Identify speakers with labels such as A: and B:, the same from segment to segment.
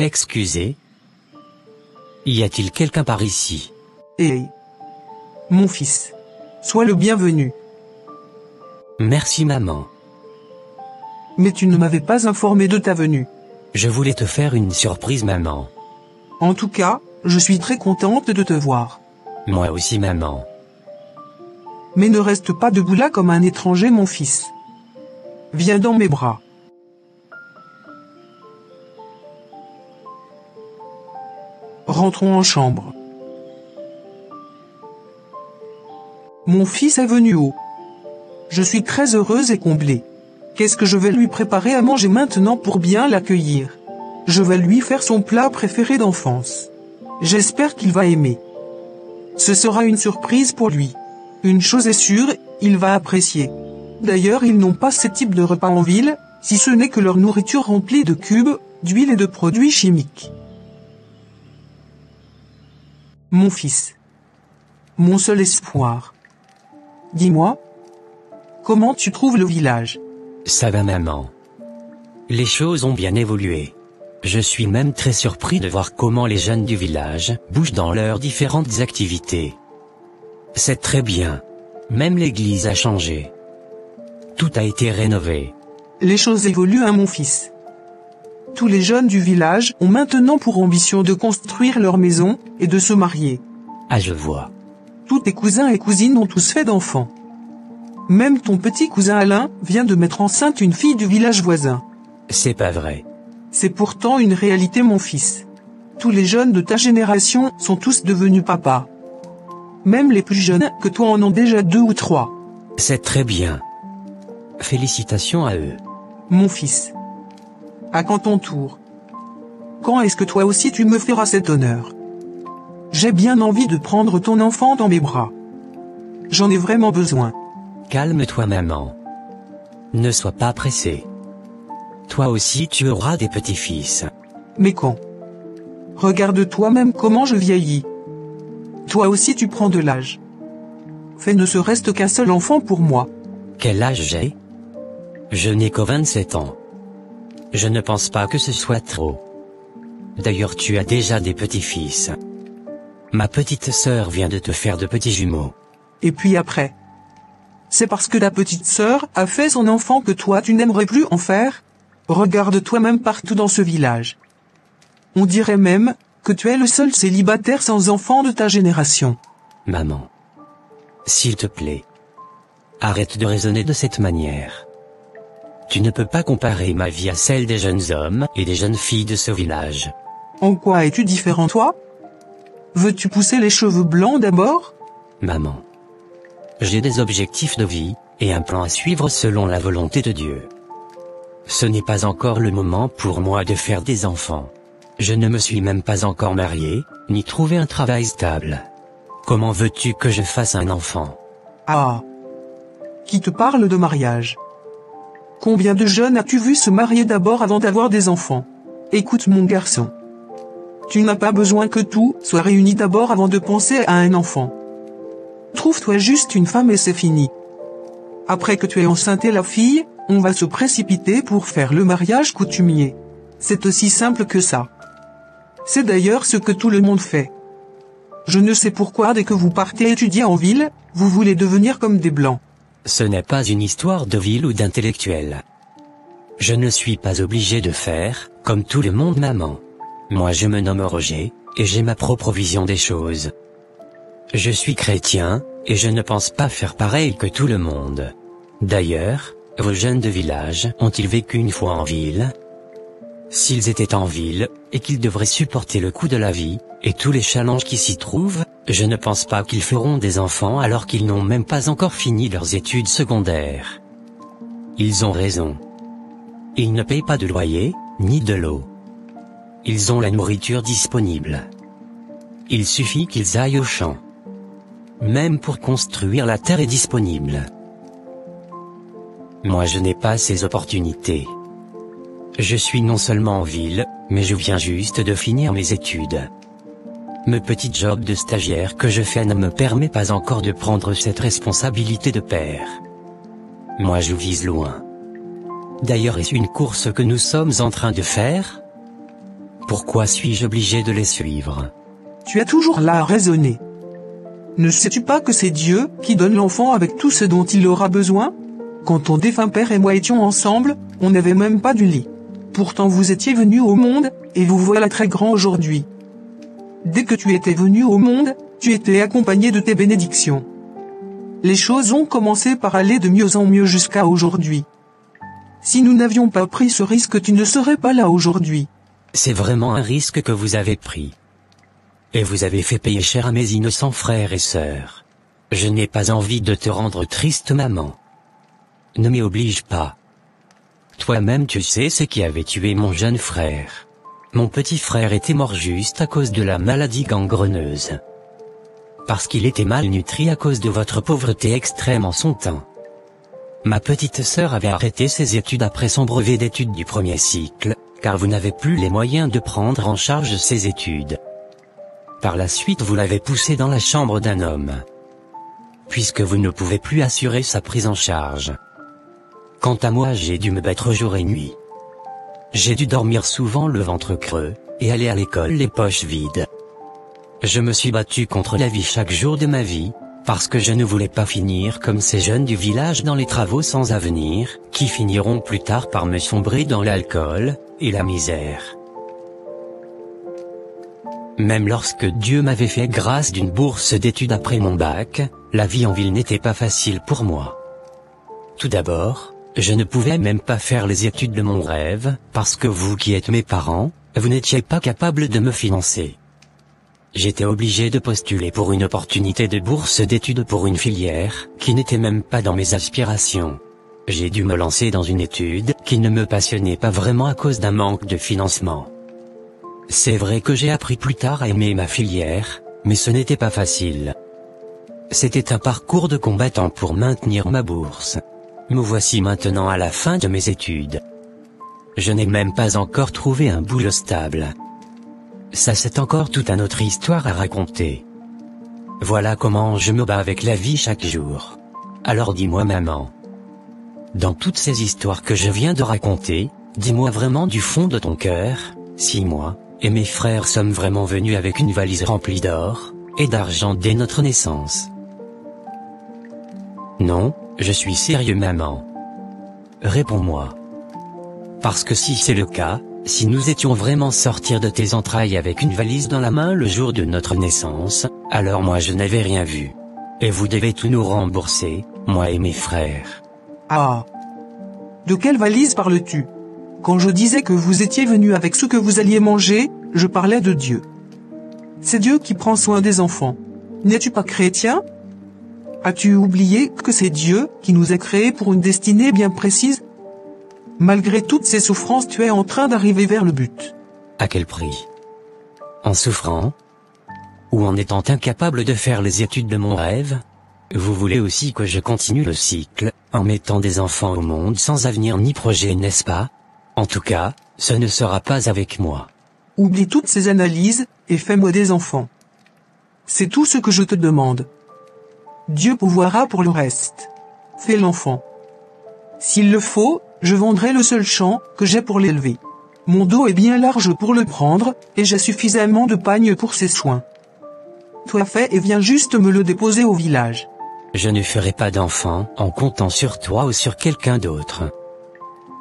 A: Excusez. Y a-t-il quelqu'un par ici?
B: Hé, mon fils. Sois le bienvenu.
A: Merci maman.
B: Mais tu ne m'avais pas informé de ta venue.
A: Je voulais te faire une surprise maman.
B: En tout cas, je suis très contente de te voir.
A: Moi aussi maman.
B: Mais ne reste pas debout là comme un étranger mon fils. Viens dans mes bras. Rentrons en chambre. Mon fils est venu haut. Je suis très heureuse et comblée. Qu'est-ce que je vais lui préparer à manger maintenant pour bien l'accueillir? Je vais lui faire son plat préféré d'enfance. J'espère qu'il va aimer. Ce sera une surprise pour lui. Une chose est sûre, il va apprécier. D'ailleurs, ils n'ont pas ce type de repas en ville, si ce n'est que leur nourriture remplie de cubes, d'huile et de produits chimiques. Mon fils. Mon seul espoir. Dis-moi, comment tu trouves le village?
A: Ça va maman. Les choses ont bien évolué. Je suis même très surpris de voir comment les jeunes du village bougent dans leurs différentes activités. C'est très bien. Même l'église a changé. Tout a été rénové.
B: Les choses évoluent mon fils. Tous les jeunes du village ont maintenant pour ambition de construire leur maison et de se marier.
A: Ah je vois.
B: Tous tes cousins et cousines ont tous fait d'enfants. Même ton petit cousin Alain vient de mettre enceinte une fille du village voisin.
A: C'est pas vrai.
B: C'est pourtant une réalité mon fils. Tous les jeunes de ta génération sont tous devenus papas. Même les plus jeunes que toi en ont déjà 2 ou 3.
A: C'est très bien. Félicitations à eux.
B: Mon fils. À quand ton tour? Quand est-ce que toi aussi tu me feras cet honneur? J'ai bien envie de prendre ton enfant dans mes bras. J'en ai vraiment besoin.
A: Calme-toi maman. Ne sois pas pressé. Toi aussi tu auras des petits-fils.
B: Mais quand? Regarde toi-même comment je vieillis. Toi aussi tu prends de l'âge. Fais ne serait-ce qu'un seul enfant pour moi.
A: Quel âge j'ai? Je n'ai que 27 ans. Je ne pense pas que ce soit trop. D'ailleurs tu as déjà des petits-fils. Ma petite sœur vient de te faire de petits jumeaux.
B: Et puis après? C'est parce que ta petite sœur a fait son enfant que toi tu n'aimerais plus en faire? Regarde toi-même partout dans ce village. On dirait même que tu es le seul célibataire sans enfant de ta génération.
A: Maman. S'il te plaît. Arrête de raisonner de cette manière. Tu ne peux pas comparer ma vie à celle des jeunes hommes et des jeunes filles de ce village.
B: En quoi es-tu différent toi? Veux-tu pousser les cheveux blancs d'abord?
A: Maman. J'ai des objectifs de vie, et un plan à suivre selon la volonté de Dieu. Ce n'est pas encore le moment pour moi de faire des enfants. Je ne me suis même pas encore marié, ni trouvé un travail stable. Comment veux-tu que je fasse un enfant?
B: Ah! Qui te parle de mariage? Combien de jeunes as-tu vu se marier d'abord avant d'avoir des enfants? Écoute mon garçon. Tu n'as pas besoin que tout soit réuni d'abord avant de penser à un enfant. Trouve-toi juste une femme et c'est fini. Après que tu aies enceinté la fille, on va se précipiter pour faire le mariage coutumier. C'est aussi simple que ça. C'est d'ailleurs ce que tout le monde fait. Je ne sais pourquoi dès que vous partez étudier en ville, vous voulez devenir comme des blancs.
A: Ce n'est pas une histoire de ville ou d'intellectuel. Je ne suis pas obligé de faire, comme tout le monde maman. Moi je me nomme Roger, et j'ai ma propre vision des choses. Je suis chrétien, et je ne pense pas faire pareil que tout le monde. D'ailleurs, vos jeunes de village ont-ils vécu une fois en ville? S'ils étaient en ville, et qu'ils devraient supporter le coût de la vie, et tous les challenges qui s'y trouvent, je ne pense pas qu'ils feront des enfants alors qu'ils n'ont même pas encore fini leurs études secondaires. Ils ont raison. Ils ne payent pas de loyer, ni de l'eau. Ils ont la nourriture disponible. Il suffit qu'ils aillent au champ. Même pour construire la terre est disponible. Moi je n'ai pas ces opportunités. Je suis non seulement en ville, mais je viens juste de finir mes études. Me petit job de stagiaire que je fais ne me permet pas encore de prendre cette responsabilité de père. Moi je vise loin. D'ailleurs est-ce une course que nous sommes en train de faire? pourquoi suis-je obligé de les suivre?
B: Tu es toujours là à raisonner. Ne sais-tu pas que c'est Dieu qui donne l'enfant avec tout ce dont il aura besoin? Quand ton défunt père et moi étions ensemble, on n'avait même pas du lit. Pourtant vous étiez venu au monde, et vous voilà très grand aujourd'hui. Dès que tu étais venu au monde, tu étais accompagné de tes bénédictions. Les choses ont commencé par aller de mieux en mieux jusqu'à aujourd'hui. Si nous n'avions pas pris ce risque, tu ne serais pas là aujourd'hui.
A: C'est vraiment un risque que vous avez pris. Et vous avez fait payer cher à mes innocents frères et sœurs. Je n'ai pas envie de te rendre triste, maman. Ne m'y oblige pas. Toi-même tu sais ce qui avait tué mon jeune frère. Mon petit frère était mort juste à cause de la maladie gangreneuse. Parce qu'il était malnutri à cause de votre pauvreté extrême en son temps. Ma petite sœur avait arrêté ses études après son brevet d'études du premier cycle, car vous n'avez plus les moyens de prendre en charge ses études. Par la suite vous l'avez poussé dans la chambre d'un homme. Puisque vous ne pouvez plus assurer sa prise en charge. Quant à moi, j'ai dû me battre jour et nuit. J'ai dû dormir souvent le ventre creux, et aller à l'école les poches vides. Je me suis battu contre la vie chaque jour de ma vie, parce que je ne voulais pas finir comme ces jeunes du village dans les travaux sans avenir, qui finiront plus tard par me sombrer dans l'alcool, et la misère. Même lorsque Dieu m'avait fait grâce d'une bourse d'études après mon bac, la vie en ville n'était pas facile pour moi. Tout d'abord, je ne pouvais même pas faire les études de mon rêve, parce que vous qui êtes mes parents, vous n'étiez pas capable de me financer. J'étais obligé de postuler pour une opportunité de bourse d'études pour une filière, qui n'était même pas dans mes aspirations. J'ai dû me lancer dans une étude, qui ne me passionnait pas vraiment à cause d'un manque de financement. C'est vrai que j'ai appris plus tard à aimer ma filière, mais ce n'était pas facile. C'était un parcours de combattant pour maintenir ma bourse. Me voici maintenant à la fin de mes études. Je n'ai même pas encore trouvé un boulot stable. Ça c'est encore toute une autre histoire à raconter. Voilà comment je me bats avec la vie chaque jour. Alors dis-moi maman. Dans toutes ces histoires que je viens de raconter, dis-moi vraiment du fond de ton cœur, si moi, et mes frères sommes vraiment venus avec une valise remplie d'or, et d'argent dès notre naissance. Non, je suis sérieux maman. Réponds-moi. Parce que si c'est le cas, si nous étions vraiment sortir de tes entrailles avec une valise dans la main le jour de notre naissance, alors moi je n'avais rien vu. Et vous devez tout nous rembourser, moi et mes frères.
B: Ah. De quelle valise parles-tu? Quand je disais que vous étiez venus avec ce que vous alliez manger, je parlais de Dieu. C'est Dieu qui prend soin des enfants. N'es-tu pas chrétien? As-tu oublié que c'est Dieu qui nous a créés pour une destinée bien précise? Malgré toutes ces souffrances, tu es en train d'arriver vers le but.
A: À quel prix? En souffrant? Ou en étant incapable de faire les études de mon rêve? Vous voulez aussi que je continue le cycle, en mettant des enfants au monde sans avenir ni projet, n'est-ce pas? En tout cas, ce ne sera pas avec moi.
B: Oublie toutes ces analyses, et fais-moi des enfants. C'est tout ce que je te demande. Dieu pourvoira pour le reste. Fais l'enfant. S'il le faut, je vendrai le seul champ que j'ai pour l'élever. Mon dos est bien large pour le prendre, et j'ai suffisamment de pagne pour ses soins. Toi fais et viens juste me le déposer au village.
A: Je ne ferai pas d'enfant en comptant sur toi ou sur quelqu'un d'autre.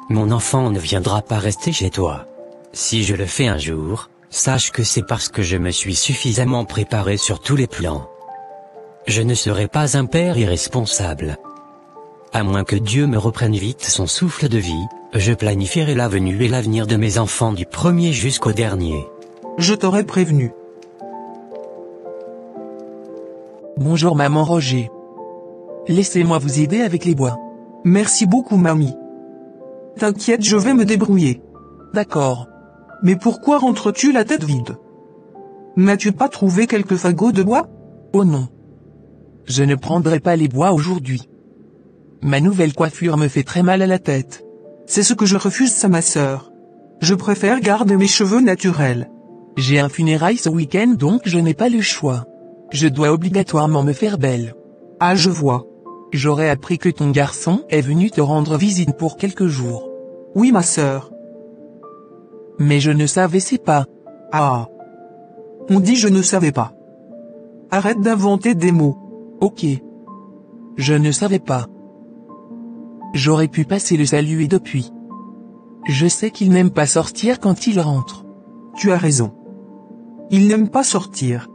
A: Mon enfant ne viendra pas rester chez toi. Si je le fais un jour, sache que c'est parce que je me suis suffisamment préparé sur tous les plans. Je ne serai pas un père irresponsable. À moins que Dieu me reprenne vite son souffle de vie, je planifierai la venue et l'avenir de mes enfants du premier jusqu'au dernier.
B: Je t'aurais prévenu.
C: Bonjour maman Roger. Laissez-moi vous aider avec les bois.
B: Merci beaucoup mamie. T'inquiète, je vais me débrouiller.
C: D'accord.
B: Mais pourquoi rentres-tu la tête vide? N'as-tu pas trouvé quelques fagots de bois?
C: Oh non. Je ne prendrai pas les bois aujourd'hui. Ma nouvelle coiffure me fait très mal à la tête.
B: C'est ce que je refuse, ça ma sœur. Je préfère garder mes cheveux naturels.
C: J'ai un funérail ce week-end donc je n'ai pas le choix. Je dois obligatoirement me faire belle.
B: Ah, je vois.
C: J'aurais appris que ton garçon est venu te rendre visite pour quelques jours.
B: Oui ma sœur.
C: Mais je ne savais pas.
B: Ah. On dit je ne savais pas. Arrête d'inventer des mots.
C: Ok. Je ne savais pas. J'aurais pu passer le saluer depuis. Je sais qu'il n'aime pas sortir quand il rentre.
B: Tu as raison. Il n'aime pas sortir.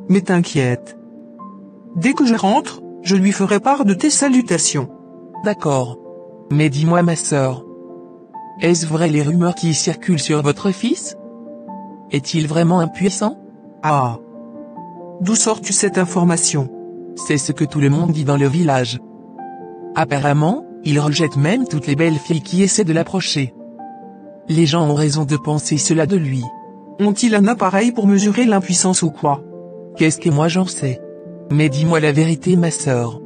B: Mais t'inquiète. Dès que je rentre, je lui ferai part de tes salutations.
C: D'accord. Mais dis-moi ma sœur. Est-ce vrai les rumeurs qui circulent sur votre fils? Est-il vraiment impuissant?
B: Ah. D'où sors-tu cette information?
C: C'est ce que tout le monde dit dans le village. Apparemment, il rejette même toutes les belles filles qui essaient de l'approcher. Les gens ont raison de penser cela de lui.
B: Ont-ils un appareil pour mesurer l'impuissance ou quoi?
C: Qu'est-ce que moi j'en sais? Mais dis-moi la vérité ma sœur.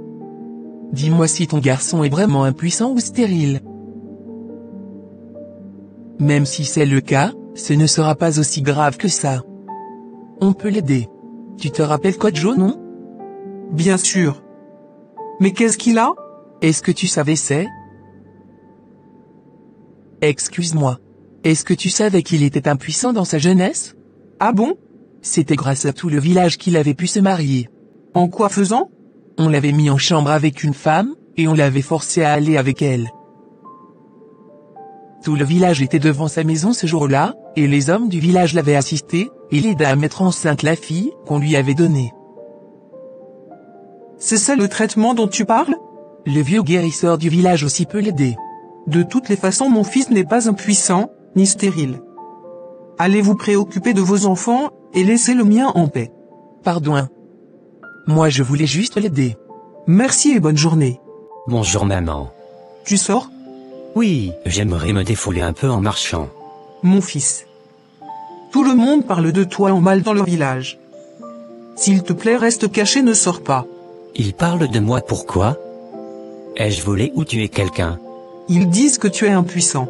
C: Dis-moi si ton garçon est vraiment impuissant ou stérile. Même si c'est le cas, ce ne sera pas aussi grave que ça. On peut l'aider. Tu te rappelles Kojo, non?
B: Bien sûr. Mais qu'est-ce qu'il a?
C: Est-ce que tu savais c'est? Excuse-moi. Est-ce que tu savais qu'il était impuissant dans sa jeunesse?
B: Ah bon?
C: C'était grâce à tout le village qu'il avait pu se marier.
B: En quoi faisant?
C: On l'avait mis en chambre avec une femme, et on l'avait forcé à aller avec elle. Tout le village était devant sa maison ce jour-là, et les hommes du village l'avaient assisté, et l'aida à mettre enceinte la fille qu'on lui avait donnée.
B: C'est ça le traitement dont tu parles?
C: Le vieux guérisseur du village aussi peut l'aider.
B: De toutes les façons mon fils n'est pas impuissant, ni stérile. Allez vous préoccuper de vos enfants, et laissez le mien en paix.
C: Pardon. Moi je voulais juste l'aider.
B: Merci et bonne journée.
A: Bonjour maman.
B: Tu sors?
A: Oui, j'aimerais me défouler un peu en marchant.
B: Mon fils. Tout le monde parle de toi en mal dans le village. S'il te plaît reste caché, ne sors pas.
A: Ils parlent de moi pourquoi? Ai-je volé ou tué quelqu'un?
B: Ils disent que tu es impuissant.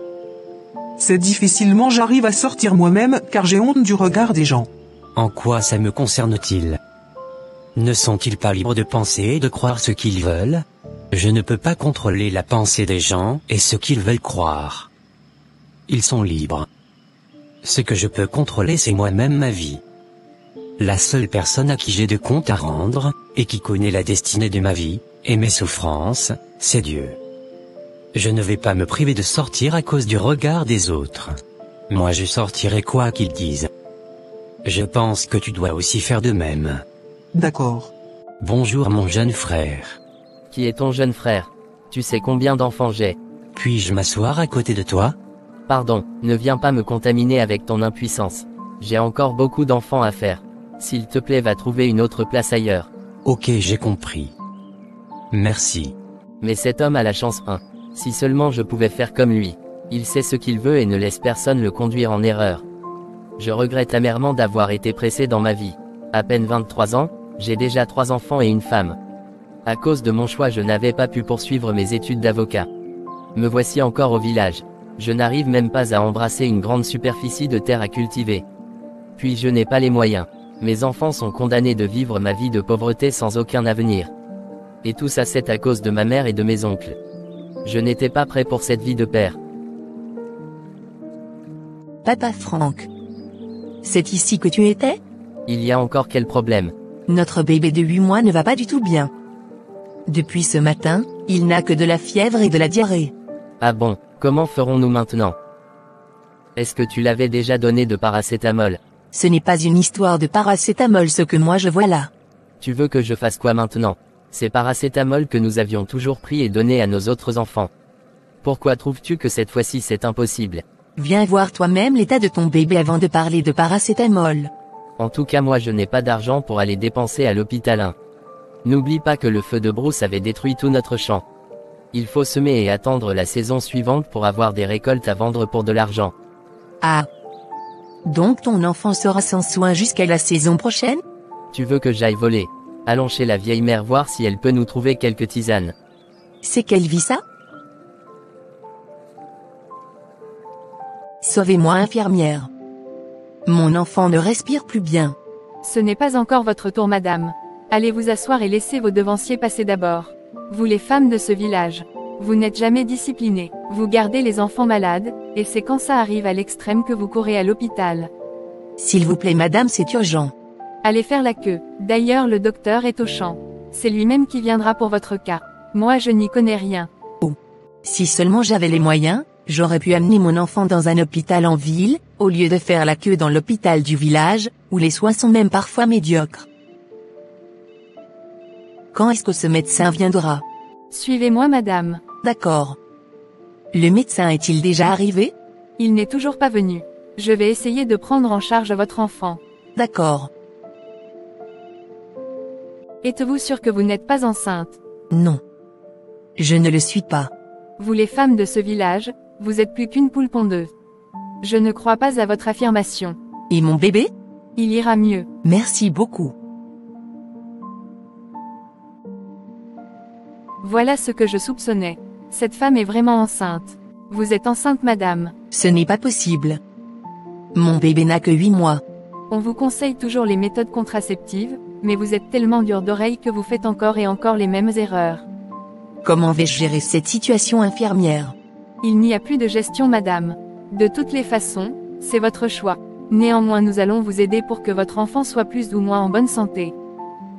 B: C'est difficilement j'arrive à sortir moi-même car j'ai honte du regard des gens.
A: En quoi ça me concerne-t-il? Ne sont-ils pas libres de penser et de croire ce qu'ils veulent? Je ne peux pas contrôler la pensée des gens et ce qu'ils veulent croire. Ils sont libres. Ce que je peux contrôler c'est moi-même ma vie. La seule personne à qui j'ai de comptes à rendre, et qui connaît la destinée de ma vie, et mes souffrances, c'est Dieu. Je ne vais pas me priver de sortir à cause du regard des autres. Moi je sortirai quoi qu'ils disent. Je pense que tu dois aussi faire de même.
B: D'accord.
A: Bonjour mon jeune frère.
D: Qui est ton jeune frère? Tu sais combien d'enfants j'ai?
A: Puis-je m'asseoir à côté de toi?
D: Pardon, ne viens pas me contaminer avec ton impuissance. J'ai encore beaucoup d'enfants à faire. S'il te plaît, va trouver une autre place ailleurs.
A: Ok, j'ai compris. Merci.
D: Mais cet homme a la chance 1. Si seulement je pouvais faire comme lui. Il sait ce qu'il veut et ne laisse personne le conduire en erreur. Je regrette amèrement d'avoir été pressé dans ma vie. À peine 23 ans, j'ai déjà 3 enfants et une femme. À cause de mon choix, je n'avais pas pu poursuivre mes études d'avocat. Me voici encore au village. Je n'arrive même pas à embrasser une grande superficie de terre à cultiver. Puis je n'ai pas les moyens. Mes enfants sont condamnés de vivre ma vie de pauvreté sans aucun avenir. Et tout ça c'est à cause de ma mère et de mes oncles. Je n'étais pas prêt pour cette vie de père.
E: Papa Franck. C'est ici que tu étais?
D: Il y a encore quel problème?
E: Notre bébé de 8 mois ne va pas du tout bien. Depuis ce matin, il n'a que de la fièvre et de la diarrhée.
D: Ah bon, comment ferons-nous maintenant? Est-ce que tu l'avais déjà donné de paracétamol?
E: Ce n'est pas une histoire de paracétamol ce que moi je vois là.
D: Tu veux que je fasse quoi maintenant? C'est paracétamol que nous avions toujours pris et donné à nos autres enfants. Pourquoi trouves-tu que cette fois-ci c'est impossible?
E: Viens voir toi-même l'état de ton bébé avant de parler de paracétamol.
D: En tout cas moi je n'ai pas d'argent pour aller dépenser à l'hôpital 1. N'oublie pas que le feu de brousse avait détruit tout notre champ. Il faut semer et attendre la saison suivante pour avoir des récoltes à vendre pour de l'argent.
E: Ah. Donc ton enfant sera sans soin jusqu'à la saison prochaine?
D: Tu veux que j'aille voler? Allons chez la vieille mère voir si elle peut nous trouver quelques tisanes.
E: C'est quelle vie ça? Sauvez-moi infirmière. Mon enfant ne respire plus bien.
F: Ce n'est pas encore votre tour madame. Allez vous asseoir et laissez vos devanciers passer d'abord. Vous les femmes de ce village. Vous n'êtes jamais disciplinées. Vous gardez les enfants malades, et c'est quand ça arrive à l'extrême que vous courez à l'hôpital.
E: S'il vous plaît madame, c'est urgent.
F: Allez faire la queue. D'ailleurs le docteur est au champ. C'est lui-même qui viendra pour votre cas. Moi je n'y connais rien.
E: Si seulement j'avais les moyens, j'aurais pu amener mon enfant dans un hôpital en ville, au lieu de faire la queue dans l'hôpital du village, où les soins sont même parfois médiocres. Quand est-ce que ce médecin viendra?
F: Suivez-moi madame.
E: D'accord. Le médecin est-il déjà arrivé?
F: Il n'est toujours pas venu. Je vais essayer de prendre en charge votre enfant.
E: D'accord.
F: Êtes-vous sûr que vous n'êtes pas enceinte?
E: Non. Je ne le suis pas.
F: Vous les femmes de ce village, vous êtes plus qu'une poule pondeuse. Je ne crois pas à votre affirmation.
E: Et mon bébé?
F: Il ira mieux.
E: Merci beaucoup.
F: Voilà ce que je soupçonnais. Cette femme est vraiment enceinte. Vous êtes enceinte madame.
E: Ce n'est pas possible. Mon bébé n'a que 8 mois.
F: On vous conseille toujours les méthodes contraceptives, mais vous êtes tellement dur d'oreille que vous faites encore et encore les mêmes erreurs.
E: Comment vais-je gérer cette situation infirmière?
F: Il n'y a plus de gestion madame. De toutes les façons, c'est votre choix. Néanmoins nous allons vous aider pour que votre enfant soit plus ou moins en bonne santé.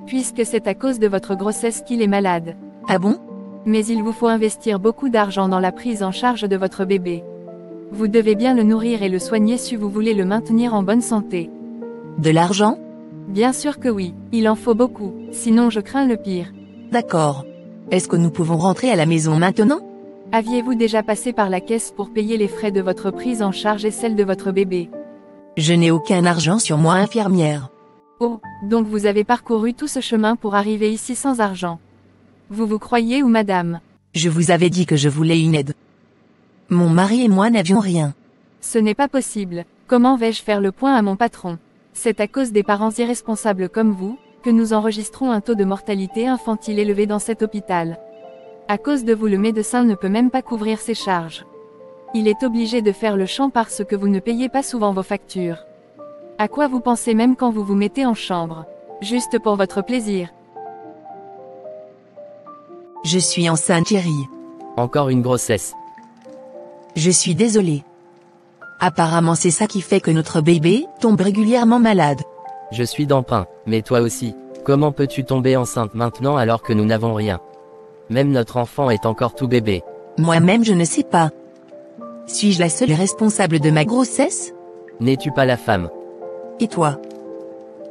F: Puisque c'est à cause de votre grossesse qu'il est malade.
E: Ah bon?
F: Mais il vous faut investir beaucoup d'argent dans la prise en charge de votre bébé. Vous devez bien le nourrir et le soigner si vous voulez le maintenir en bonne santé.
E: De l'argent?
F: Bien sûr que oui, il en faut beaucoup, sinon je crains le pire.
E: D'accord. Est-ce que nous pouvons rentrer à la maison maintenant?
F: Aviez-vous déjà passé par la caisse pour payer les frais de votre prise en charge et celle de votre bébé?
E: Je n'ai aucun argent sur moi infirmière.
F: Oh, donc vous avez parcouru tout ce chemin pour arriver ici sans argent. Vous vous croyez où madame?
E: Je vous avais dit que je voulais une aide. Mon mari et moi n'avions rien.
F: Ce n'est pas possible. Comment vais-je faire le point à mon patron? C'est à cause des parents irresponsables comme vous, que nous enregistrons un taux de mortalité infantile élevé dans cet hôpital. À cause de vous le médecin ne peut même pas couvrir ses charges. Il est obligé de faire le champ parce que vous ne payez pas souvent vos factures. À quoi vous pensez même quand vous vous mettez en chambre? Juste pour votre plaisir.
E: Je suis enceinte Thierry.
D: Encore une grossesse.
E: Je suis désolée. Apparemment c'est ça qui fait que notre bébé tombe régulièrement malade.
D: Je suis d'emprunt, mais toi aussi. Comment peux-tu tomber enceinte maintenant alors que nous n'avons rien? Même notre enfant est encore tout bébé.
E: Moi-même je ne sais pas. Suis-je la seule responsable de ma grossesse?
D: N'es-tu pas la femme?
E: Et toi?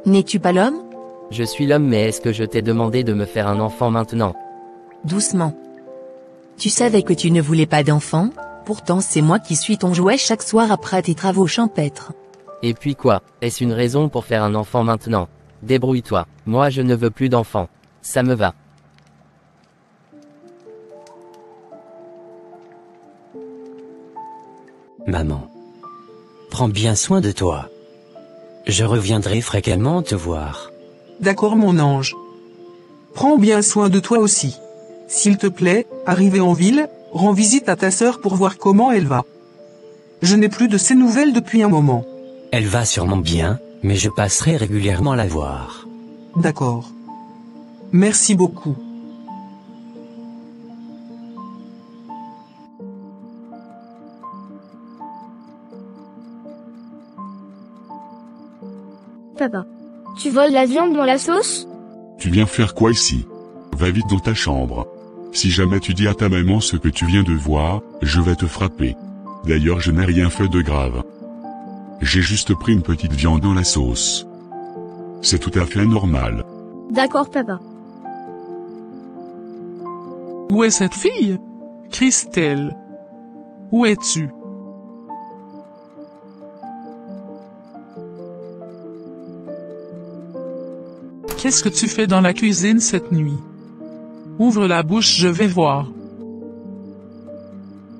E: N'es-tu pas l'homme?
D: Je suis l'homme, mais est-ce que je t'ai demandé de me faire un enfant maintenant?
E: Doucement. Tu savais que tu ne voulais pas d'enfant, pourtant c'est moi qui suis ton jouet chaque soir après tes travaux champêtres.
D: Et puis quoi? Est-ce une raison pour faire un enfant maintenant? Débrouille-toi. Moi je ne veux plus d'enfant. Ça me va.
A: Maman. Prends bien soin de toi. Je reviendrai fréquemment te voir.
B: D'accord mon ange. Prends bien soin de toi aussi. S'il te plaît, arrivé en ville, rends visite à ta sœur pour voir comment elle va. Je n'ai plus de ses nouvelles depuis un moment.
A: Elle va sûrement bien, mais je passerai régulièrement la voir.
B: D'accord. Merci beaucoup.
G: Papa. Tu voles la viande dans la sauce?
H: Tu viens faire quoi ici? Va vite dans ta chambre. Si jamais tu dis à ta maman ce que tu viens de voir, je vais te frapper. D'ailleurs je n'ai rien fait de grave. J'ai juste pris une petite viande dans la sauce. C'est tout à fait normal.
G: D'accord papa.
C: Où est cette fille? Christelle. Où es-tu? Qu'est-ce que tu fais dans la cuisine cette nuit? Ouvre la bouche, je vais voir.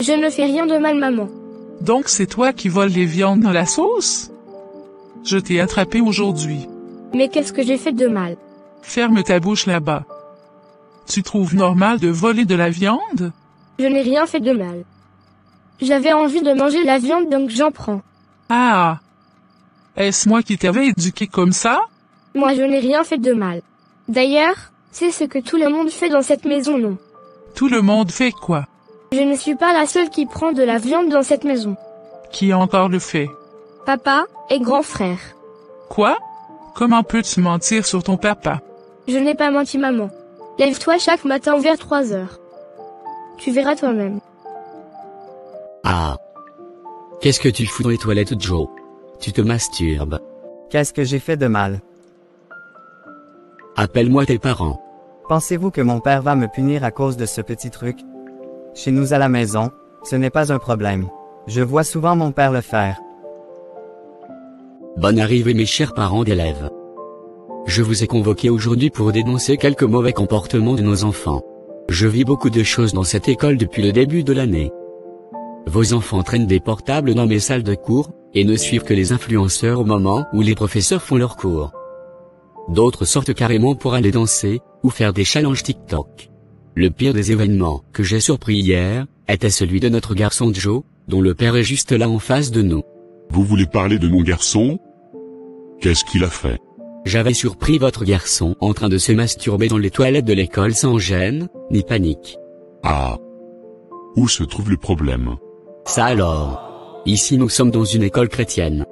G: Je ne fais rien de mal maman.
C: Donc c'est toi qui voles les viandes dans la sauce? Je t'ai attrapé aujourd'hui.
G: Mais qu'est-ce que j'ai fait de mal?
C: Ferme ta bouche là-bas. Tu trouves normal de voler de la viande?
G: Je n'ai rien fait de mal. J'avais envie de manger la viande donc j'en prends.
C: Ah! Est-ce moi qui t'avais éduqué comme ça?
G: Moi je n'ai rien fait de mal. D'ailleurs, c'est ce que tout le monde fait dans cette maison, non?
C: Tout le monde fait quoi?
G: Je ne suis pas la seule qui prend de la viande dans cette maison.
C: Qui encore le fait?
G: Papa et grand frère.
C: Quoi? Comment peux-tu mentir sur ton papa?
G: Je n'ai pas menti, maman. Lève-toi chaque matin vers 3 heures. Tu verras toi-même.
I: Ah. Qu'est-ce que tu fous dans les toilettes, Joe? Tu te masturbes.
J: Qu'est-ce que j'ai fait de mal?
I: Appelle-moi tes parents.
J: Pensez-vous que mon père va me punir à cause de ce petit truc? Chez nous à la maison, ce n'est pas un problème. Je vois souvent mon père le faire.
I: Bonne arrivée mes chers parents d'élèves. Je vous ai convoqué aujourd'hui pour dénoncer quelques mauvais comportements de nos enfants. Je vis beaucoup de choses dans cette école depuis le début de l'année. Vos enfants traînent des portables dans mes salles de cours, et ne suivent que les influenceurs au moment où les professeurs font leurs cours. D'autres sortent carrément pour aller danser, ou faire des challenges TikTok. Le pire des événements que j'ai surpris hier, était celui de notre garçon Joe, dont le père est juste là en face de nous.
H: Vous voulez parler de mon garçon? Qu'est-ce qu'il a fait?
I: J'avais surpris votre garçon en train de se masturber dans les toilettes de l'école sans gêne, ni panique.
H: Ah. Où se trouve le problème?
I: Ça alors. Ici nous sommes dans une école chrétienne.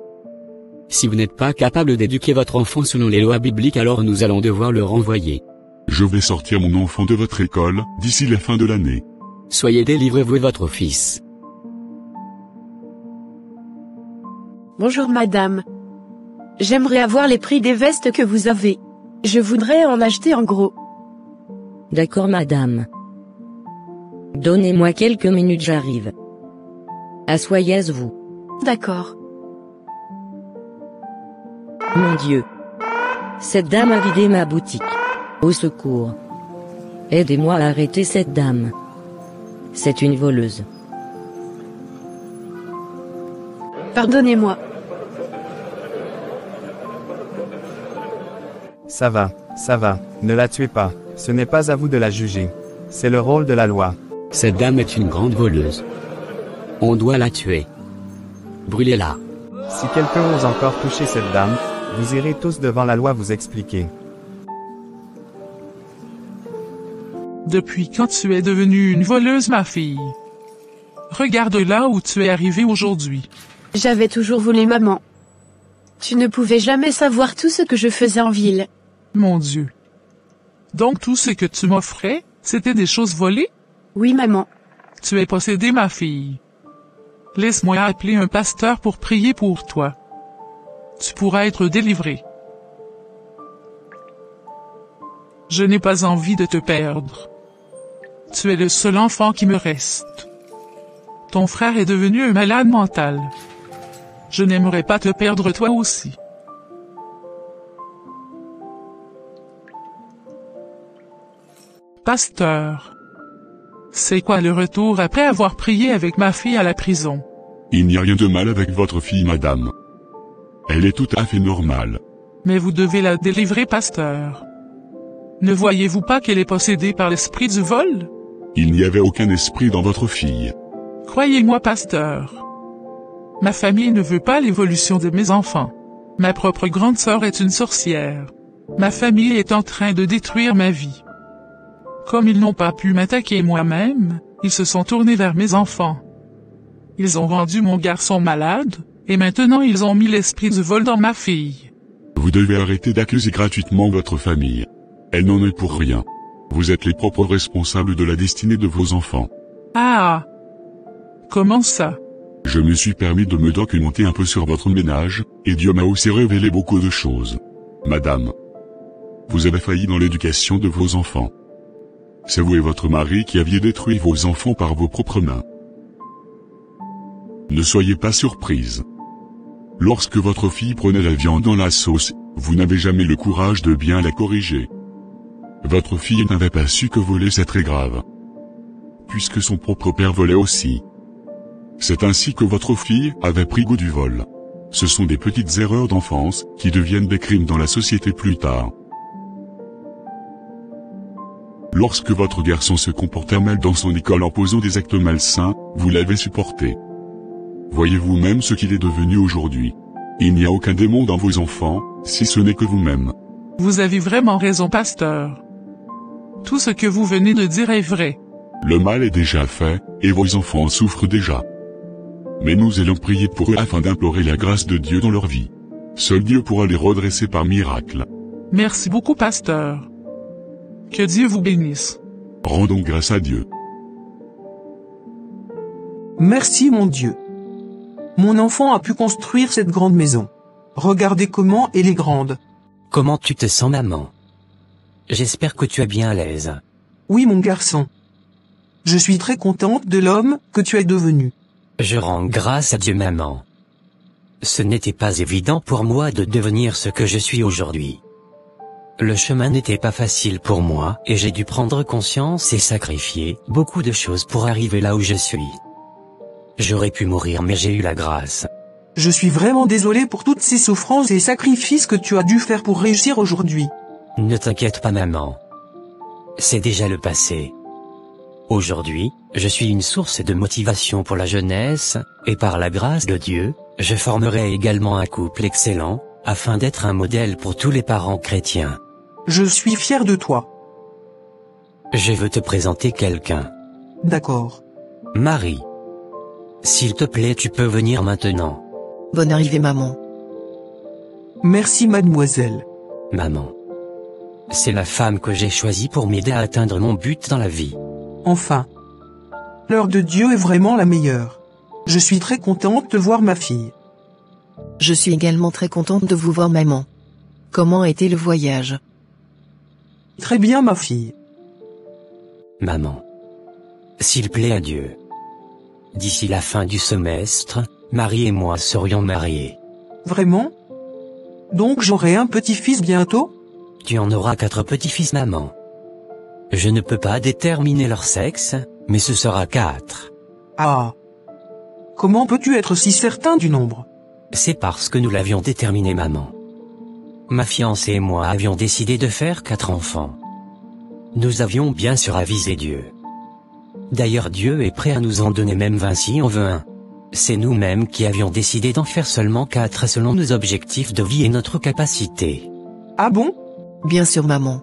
I: Si vous n'êtes pas capable d'éduquer votre enfant selon les lois bibliques, alors nous allons devoir le renvoyer.
H: Je vais sortir mon enfant de votre école, d'ici la fin de l'année.
I: Soyez délivrez-vous de votre fils.
K: Bonjour madame. J'aimerais avoir les prix des vestes que vous avez. Je voudrais en acheter en gros.
L: D'accord madame. Donnez-moi quelques minutes, j'arrive. Asseyez-vous.
K: D'accord.
L: Mon Dieu. Cette dame a vidé ma boutique. Au secours. Aidez-moi à arrêter cette dame. C'est une voleuse.
K: Pardonnez-moi.
J: Ça va, ne la tuez pas. Ce n'est pas à vous de la juger. C'est le rôle de la loi.
I: Cette dame est une grande voleuse. On doit la tuer. Brûlez-la.
J: Si quelqu'un ose encore toucher cette dame, vous irez tous devant la loi vous expliquer.
C: Depuis quand tu es devenue une voleuse, ma fille? Regarde là où tu es arrivée aujourd'hui.
K: J'avais toujours volé maman. Tu ne pouvais jamais savoir tout ce que je faisais en ville.
C: Mon Dieu. Donc tout ce que tu m'offrais, c'était des choses volées?
K: Oui, maman.
C: Tu es possédée, ma fille. Laisse-moi appeler un pasteur pour prier pour toi. Tu pourras être délivrée. Je n'ai pas envie de te perdre. Tu es le seul enfant qui me reste. Ton frère est devenu un malade mental. Je n'aimerais pas te perdre toi aussi. Pasteur. C'est quoi le retour après avoir prié avec ma fille à la prison?
H: Il n'y a rien de mal avec votre fille, madame. Elle est tout à fait normale.
C: Mais vous devez la délivrer, pasteur. Ne voyez-vous pas qu'elle est possédée par l'esprit du vol?
H: Il n'y avait aucun esprit dans votre fille.
C: Croyez-moi, pasteur. Ma famille ne veut pas l'évolution de mes enfants. Ma propre grande sœur est une sorcière. Ma famille est en train de détruire ma vie. Comme ils n'ont pas pu m'attaquer moi-même, ils se sont tournés vers mes enfants. Ils ont rendu mon garçon malade, et maintenant ils ont mis l'esprit du vol dans ma fille.
H: Vous devez arrêter d'accuser gratuitement votre famille. Elle n'en est pour rien. Vous êtes les propres responsables de la destinée de vos enfants.
C: Ah! Comment ça?
H: Je me suis permis de me documenter un peu sur votre ménage, et Dieu m'a aussi révélé beaucoup de choses. Madame, vous avez failli dans l'éducation de vos enfants. C'est vous et votre mari qui aviez détruit vos enfants par vos propres mains. Ne soyez pas surprise. Lorsque votre fille prenait la viande dans la sauce, vous n'avez jamais le courage de bien la corriger. Votre fille n'avait pas su que voler c'est très grave. Puisque son propre père volait aussi. C'est ainsi que votre fille avait pris goût du vol. Ce sont des petites erreurs d'enfance qui deviennent des crimes dans la société plus tard. Lorsque votre garçon se comportait mal dans son école en posant des actes malsains, vous l'avez supporté. Voyez vous-même ce qu'il est devenu aujourd'hui. Il n'y a aucun démon dans vos enfants, si ce n'est que vous-même.
C: Vous avez vraiment raison, pasteur. Tout ce que vous venez de dire est vrai.
H: Le mal est déjà fait, et vos enfants en souffrent déjà. Mais nous allons prier pour eux afin d'implorer la grâce de Dieu dans leur vie. Seul Dieu pourra les redresser par miracle.
C: Merci beaucoup, pasteur. Que Dieu vous bénisse.
H: Rendons grâce à Dieu.
B: Merci mon Dieu. Mon enfant a pu construire cette grande maison. Regardez comment elle est grande.
A: Comment tu te sens, maman? J'espère que tu es bien à l'aise.
B: Oui mon garçon. Je suis très contente de l'homme que tu es devenu.
A: Je rends grâce à Dieu, maman. Ce n'était pas évident pour moi de devenir ce que je suis aujourd'hui. Le chemin n'était pas facile pour moi et j'ai dû prendre conscience et sacrifier beaucoup de choses pour arriver là où je suis. J'aurais pu mourir mais j'ai eu la grâce.
B: Je suis vraiment désolé pour toutes ces souffrances et sacrifices que tu as dû faire pour réussir aujourd'hui.
A: Ne t'inquiète pas, maman. C'est déjà le passé. Aujourd'hui, je suis une source de motivation pour la jeunesse, et par la grâce de Dieu, je formerai également un couple excellent, afin d'être un modèle pour tous les parents chrétiens.
B: Je suis fier de toi.
A: Je veux te présenter quelqu'un.
B: D'accord.
A: Marie. S'il te plaît, tu peux venir maintenant.
E: Bonne arrivée, maman.
B: Merci mademoiselle.
A: Maman. C'est la femme que j'ai choisie pour m'aider à atteindre mon but dans la vie.
B: Enfin. L'heure de Dieu est vraiment la meilleure. Je suis très contente de voir ma fille.
E: Je suis également très contente de vous voir, maman. Comment a été le voyage?
B: Très bien, ma fille.
A: Maman. S'il plaît à Dieu. D'ici la fin du semestre, Marie et moi serions mariés.
B: Vraiment? Donc j'aurai un petit-fils bientôt?
A: Tu en auras 4 petits-fils, maman. Je ne peux pas déterminer leur sexe, mais ce sera 4.
B: Ah. Comment peux-tu être si certain du nombre?
A: C'est parce que nous l'avions déterminé, maman. Ma fiancée et moi avions décidé de faire 4 enfants. Nous avions bien sûr avisé Dieu. D'ailleurs, Dieu est prêt à nous en donner même 20 si on veut un. C'est nous-mêmes qui avions décidé d'en faire seulement 4 selon nos objectifs de vie et notre capacité.
B: Ah bon?
E: Bien sûr, maman.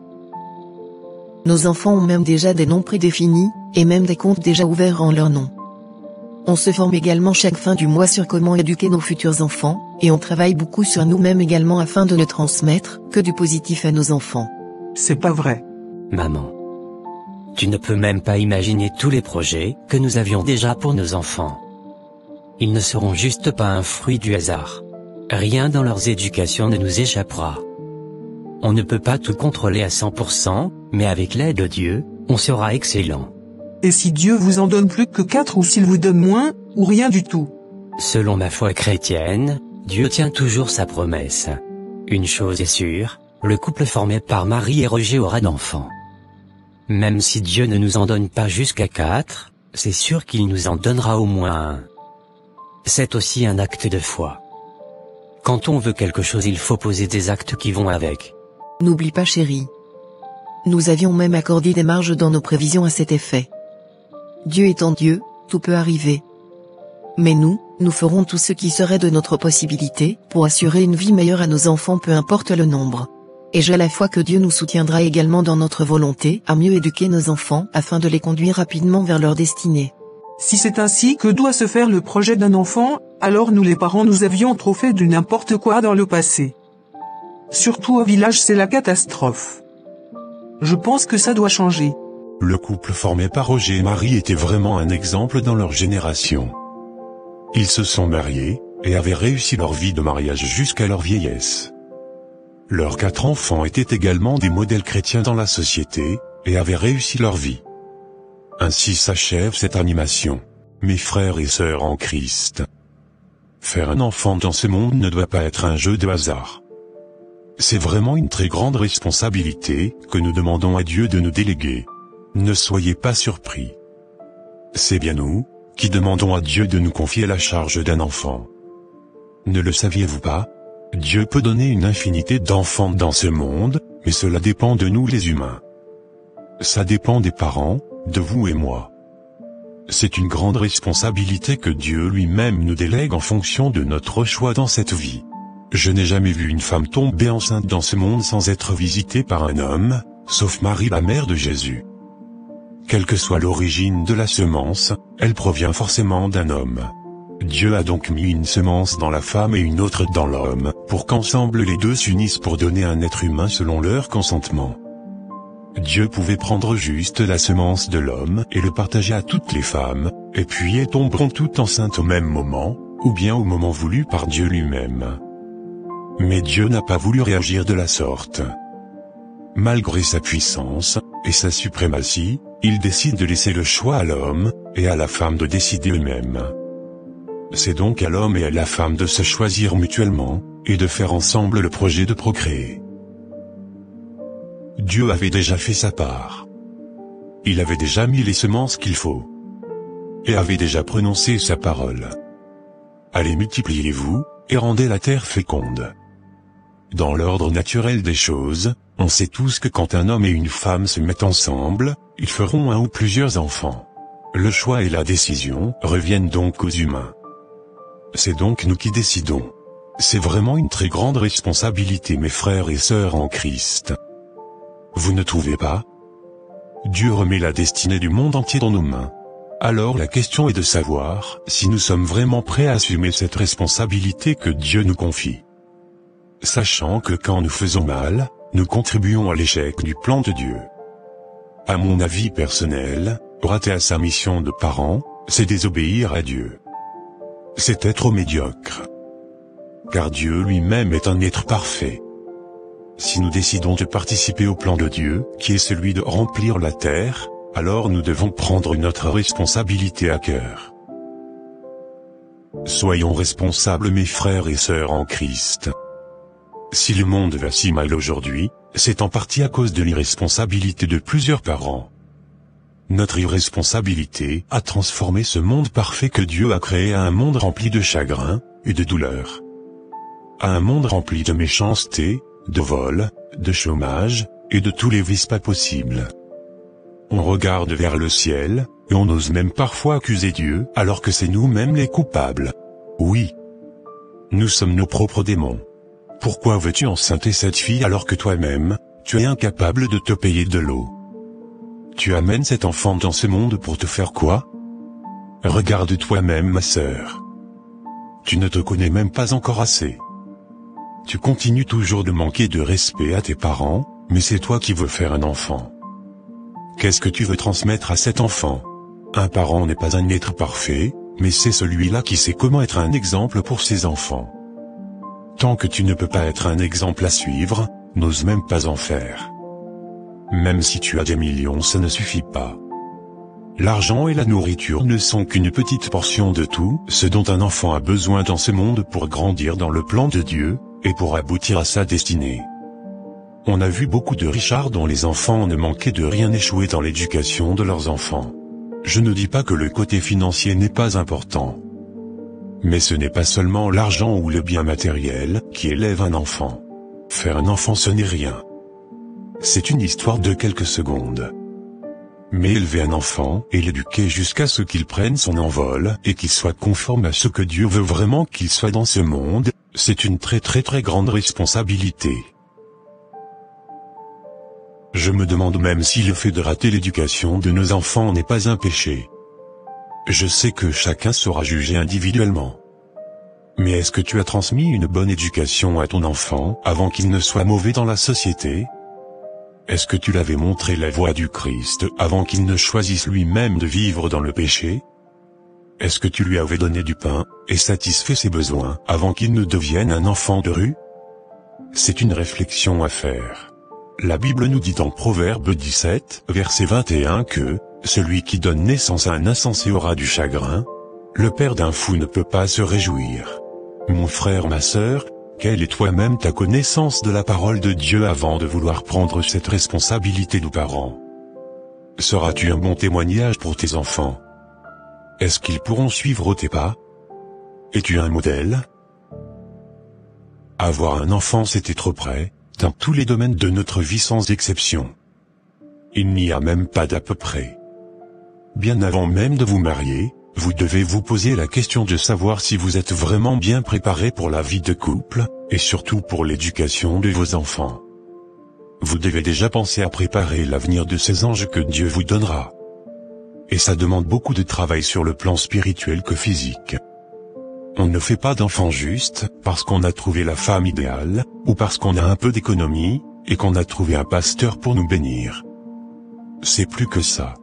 E: Nos enfants ont même déjà des noms prédéfinis, et même des comptes déjà ouverts en leur nom. On se forme également chaque fin du mois sur comment éduquer nos futurs enfants, et on travaille beaucoup sur nous-mêmes également afin de ne transmettre que du positif à nos enfants.
B: C'est pas vrai.
A: Maman. Tu ne peux même pas imaginer tous les projets que nous avions déjà pour nos enfants. Ils ne seront juste pas un fruit du hasard. Rien dans leurs éducations ne nous échappera. On ne peut pas tout contrôler à 100%, mais avec l'aide de Dieu, on sera excellent.
B: Et si Dieu vous en donne plus que 4 ou s'il vous donne moins, ou rien du tout?
A: Selon ma foi chrétienne, Dieu tient toujours sa promesse. Une chose est sûre, le couple formé par Marie et Roger aura d'enfants. Même si Dieu ne nous en donne pas jusqu'à 4, c'est sûr qu'il nous en donnera au moins 1. C'est aussi un acte de foi. Quand on veut quelque chose, il faut poser des actes qui vont avec.
E: N'oublie pas, chérie. Nous avions même accordé des marges dans nos prévisions à cet effet. Dieu étant Dieu, tout peut arriver. Mais nous ferons tout ce qui serait de notre possibilité, pour assurer une vie meilleure à nos enfants peu importe le nombre. Et j'ai la foi que Dieu nous soutiendra également dans notre volonté à mieux éduquer nos enfants afin de les conduire rapidement vers leur destinée.
B: Si c'est ainsi que doit se faire le projet d'un enfant, alors nous les parents nous avions trop fait de n'importe quoi dans le passé. Surtout au village, c'est la catastrophe. Je pense que ça doit changer.
M: Le couple formé par Roger et Marie était vraiment un exemple dans leur génération. Ils se sont mariés, et avaient réussi leur vie de mariage jusqu'à leur vieillesse. Leurs 4 enfants étaient également des modèles chrétiens dans la société, et avaient réussi leur vie. Ainsi s'achève cette animation. Mes frères et sœurs en Christ. Faire un enfant dans ce monde ne doit pas être un jeu de hasard. C'est vraiment une très grande responsabilité que nous demandons à Dieu de nous déléguer. Ne soyez pas surpris. C'est bien nous, qui demandons à Dieu de nous confier la charge d'un enfant. Ne le saviez-vous pas? Dieu peut donner une infinité d'enfants dans ce monde, mais cela dépend de nous les humains. Ça dépend des parents, de vous et moi. C'est une grande responsabilité que Dieu lui-même nous délègue en fonction de notre choix dans cette vie. Je n'ai jamais vu une femme tomber enceinte dans ce monde sans être visitée par un homme, sauf Marie la mère de Jésus. Quelle que soit l'origine de la semence, elle provient forcément d'un homme. Dieu a donc mis une semence dans la femme et une autre dans l'homme, pour qu'ensemble les deux s'unissent pour donner un être humain selon leur consentement. Dieu pouvait prendre juste la semence de l'homme et le partager à toutes les femmes, et puis elles tomberont toutes enceintes au même moment, ou bien au moment voulu par Dieu lui-même. Mais Dieu n'a pas voulu réagir de la sorte. Malgré sa puissance et sa suprématie, il décide de laisser le choix à l'homme et à la femme de décider eux-mêmes. C'est donc à l'homme et à la femme de se choisir mutuellement, et de faire ensemble le projet de procréer. Dieu avait déjà fait sa part. Il avait déjà mis les semences qu'il faut. Et avait déjà prononcé sa parole. Allez, multipliez-vous, et rendez la terre féconde. Dans l'ordre naturel des choses, on sait tous que quand un homme et une femme se mettent ensemble, ils feront un ou plusieurs enfants. Le choix et la décision reviennent donc aux humains. C'est donc nous qui décidons. C'est vraiment une très grande responsabilité, mes frères et sœurs en Christ. Vous ne trouvez pas? Dieu remet la destinée du monde entier dans nos mains. Alors la question est de savoir si nous sommes vraiment prêts à assumer cette responsabilité que Dieu nous confie. Sachant que quand nous faisons mal, nous contribuons à l'échec du plan de Dieu. À mon avis personnel, rater à sa mission de parent, c'est désobéir à Dieu. C'est être médiocre. Car Dieu lui-même est un être parfait. Si nous décidons de participer au plan de Dieu, qui est celui de remplir la terre, alors nous devons prendre notre responsabilité à cœur. Soyons responsables, mes frères et sœurs en Christ. Si le monde va si mal aujourd'hui, c'est en partie à cause de l'irresponsabilité de plusieurs parents. Notre irresponsabilité a transformé ce monde parfait que Dieu a créé à un monde rempli de chagrin et de douleur. À un monde rempli de méchanceté, de vol, de chômage, et de tous les vices pas possibles. On regarde vers le ciel, et on ose même parfois accuser Dieu, alors que c'est nous-mêmes les coupables. Oui. Nous sommes nos propres démons. Pourquoi veux-tu enceinte cette fille alors que toi-même, tu es incapable de te payer de l'eau? Tu amènes cet enfant dans ce monde pour te faire quoi? Regarde toi-même, ma sœur. Tu ne te connais même pas encore assez. Tu continues toujours de manquer de respect à tes parents, mais c'est toi qui veux faire un enfant. Qu'est-ce que tu veux transmettre à cet enfant? Un parent n'est pas un être parfait, mais c'est celui-là qui sait comment être un exemple pour ses enfants. Tant que tu ne peux pas être un exemple à suivre, n'ose même pas en faire. Même si tu as des millions, ça ne suffit pas. L'argent et la nourriture ne sont qu'une petite portion de tout ce dont un enfant a besoin dans ce monde pour grandir dans le plan de Dieu, et pour aboutir à sa destinée. On a vu beaucoup de richards dont les enfants ne manquaient de rien échouer dans l'éducation de leurs enfants. Je ne dis pas que le côté financier n'est pas important. Mais ce n'est pas seulement l'argent ou le bien matériel qui élève un enfant. Faire un enfant, ce n'est rien. C'est une histoire de quelques secondes. Mais élever un enfant et l'éduquer jusqu'à ce qu'il prenne son envol et qu'il soit conforme à ce que Dieu veut vraiment qu'il soit dans ce monde, c'est une très grande responsabilité. Je me demande même si le fait de rater l'éducation de nos enfants n'est pas un péché. Je sais que chacun sera jugé individuellement. Mais est-ce que tu as transmis une bonne éducation à ton enfant avant qu'il ne soit mauvais dans la société? Est-ce que tu l'avais montré la voie du Christ avant qu'il ne choisisse lui-même de vivre dans le péché? Est-ce que tu lui avais donné du pain et satisfait ses besoins avant qu'il ne devienne un enfant de rue? C'est une réflexion à faire. La Bible nous dit dans Proverbe 17, verset 21 que « Celui qui donne naissance à un insensé aura du chagrin. Le père d'un fou ne peut pas se réjouir. » Mon frère, ma sœur, quelle est toi-même ta connaissance de la parole de Dieu avant de vouloir prendre cette responsabilité de parent? Seras-tu un bon témoignage pour tes enfants? Est-ce qu'ils pourront suivre tes pas? Es-tu un modèle? Avoir un enfant, c'est être prêt, dans tous les domaines de notre vie sans exception. Il n'y a même pas d'à peu près. Bien avant même de vous marier, vous devez vous poser la question de savoir si vous êtes vraiment bien préparé pour la vie de couple, et surtout pour l'éducation de vos enfants. Vous devez déjà penser à préparer l'avenir de ces anges que Dieu vous donnera. Et ça demande beaucoup de travail sur le plan spirituel que physique. On ne fait pas d'enfant juste parce qu'on a trouvé la femme idéale, ou parce qu'on a un peu d'économie, et qu'on a trouvé un pasteur pour nous bénir. C'est plus que ça.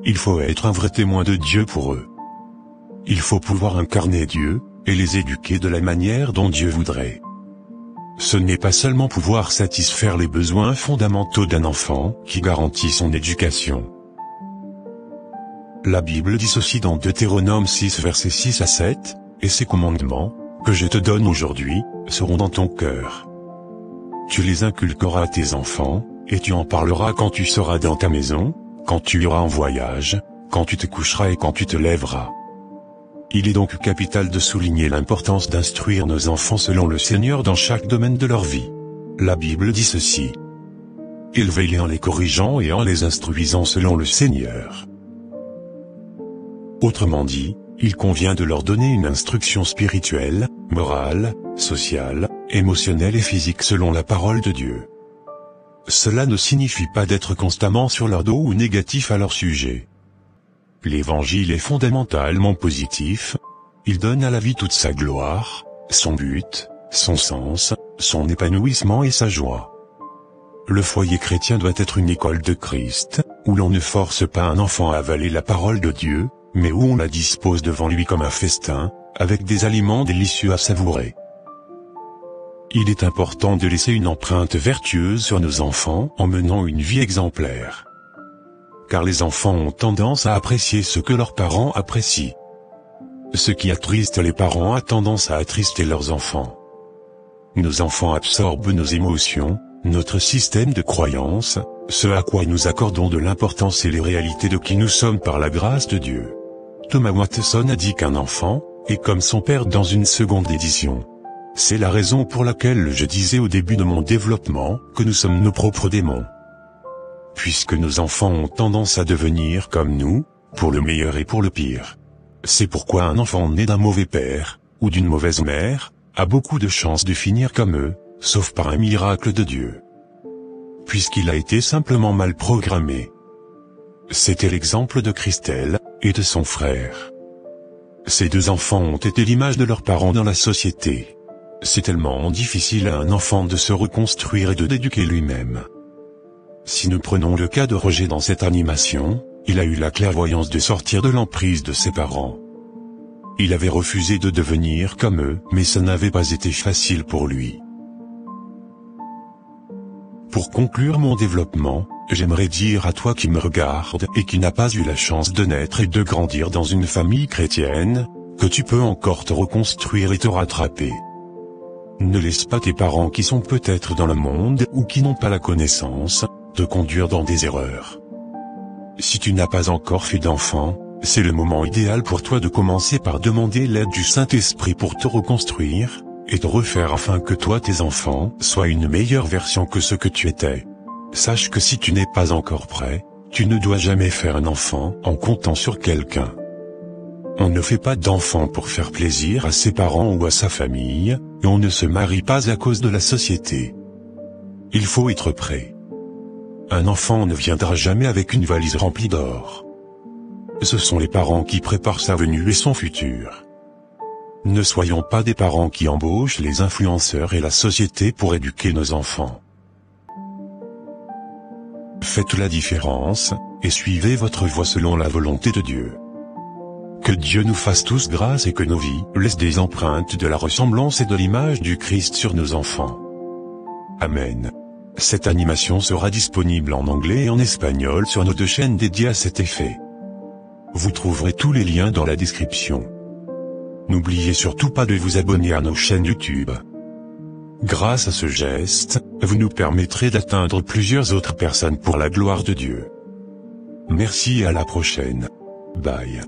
M: Il faut être un vrai témoin de Dieu pour eux. Il faut pouvoir incarner Dieu, et les éduquer de la manière dont Dieu voudrait. Ce n'est pas seulement pouvoir satisfaire les besoins fondamentaux d'un enfant qui garantit son éducation. La Bible dit ceci dans Deutéronome 6 versets 6 à 7, « Et ces commandements, que je te donne aujourd'hui, seront dans ton cœur. Tu les inculqueras à tes enfants, et tu en parleras quand tu seras dans ta maison, quand tu iras en voyage, quand tu te coucheras et quand tu te lèveras. » Il est donc capital de souligner l'importance d'instruire nos enfants selon le Seigneur dans chaque domaine de leur vie. La Bible dit ceci. « Élevez-les en les corrigeant et en les instruisant selon le Seigneur. » Autrement dit, il convient de leur donner une instruction spirituelle, morale, sociale, émotionnelle et physique selon la parole de Dieu. Cela ne signifie pas d'être constamment sur leur dos ou négatif à leur sujet. L'Évangile est fondamentalement positif. Il donne à la vie toute sa gloire, son but, son sens, son épanouissement et sa joie. Le foyer chrétien doit être une école de Christ, où l'on ne force pas un enfant à avaler la parole de Dieu, mais où on la dispose devant lui comme un festin, avec des aliments délicieux à savourer. Il est important de laisser une empreinte vertueuse sur nos enfants en menant une vie exemplaire. Car les enfants ont tendance à apprécier ce que leurs parents apprécient. Ce qui attriste les parents a tendance à attrister leurs enfants. Nos enfants absorbent nos émotions, notre système de croyances, ce à quoi nous accordons de l'importance et les réalités de qui nous sommes par la grâce de Dieu. Thomas Watson a dit qu'un enfant est comme son père dans une seconde édition. C'est la raison pour laquelle je disais au début de mon développement que nous sommes nos propres démons. Puisque nos enfants ont tendance à devenir comme nous, pour le meilleur et pour le pire. C'est pourquoi un enfant né d'un mauvais père, ou d'une mauvaise mère, a beaucoup de chances de finir comme eux, sauf par un miracle de Dieu. Puisqu'il a été simplement mal programmé. C'était l'exemple de Christelle, et de son frère. Ces deux enfants ont été l'image de leurs parents dans la société. C'est tellement difficile à un enfant de se reconstruire et de d'éduquer lui-même. Si nous prenons le cas de Roger dans cette animation, il a eu la clairvoyance de sortir de l'emprise de ses parents. Il avait refusé de devenir comme eux, mais ça n'avait pas été facile pour lui. Pour conclure mon développement, j'aimerais dire à toi qui me regarde et qui n'a pas eu la chance de naître et de grandir dans une famille chrétienne, que tu peux encore te reconstruire et te rattraper. Ne laisse pas tes parents qui sont peut-être dans le monde ou qui n'ont pas la connaissance, te conduire dans des erreurs. Si tu n'as pas encore fait d'enfant, c'est le moment idéal pour toi de commencer par demander l'aide du Saint-Esprit pour te reconstruire, et te refaire afin que toi tes enfants soient une meilleure version que ce que tu étais. Sache que si tu n'es pas encore prêt, tu ne dois jamais faire un enfant en comptant sur quelqu'un. On ne fait pas d'enfant pour faire plaisir à ses parents ou à sa famille, et on ne se marie pas à cause de la société. Il faut être prêt. Un enfant ne viendra jamais avec une valise remplie d'or. Ce sont les parents qui préparent sa venue et son futur. Ne soyons pas des parents qui embauchent les influenceurs et la société pour éduquer nos enfants. Faites la différence, et suivez votre voie selon la volonté de Dieu. Que Dieu nous fasse tous grâce et que nos vies laissent des empreintes de la ressemblance et de l'image du Christ sur nos enfants. Amen. Cette animation sera disponible en anglais et en espagnol sur nos deux chaînes dédiées à cet effet. Vous trouverez tous les liens dans la description. N'oubliez surtout pas de vous abonner à nos chaînes YouTube. Grâce à ce geste, vous nous permettrez d'atteindre plusieurs autres personnes pour la gloire de Dieu. Merci et à la prochaine. Bye.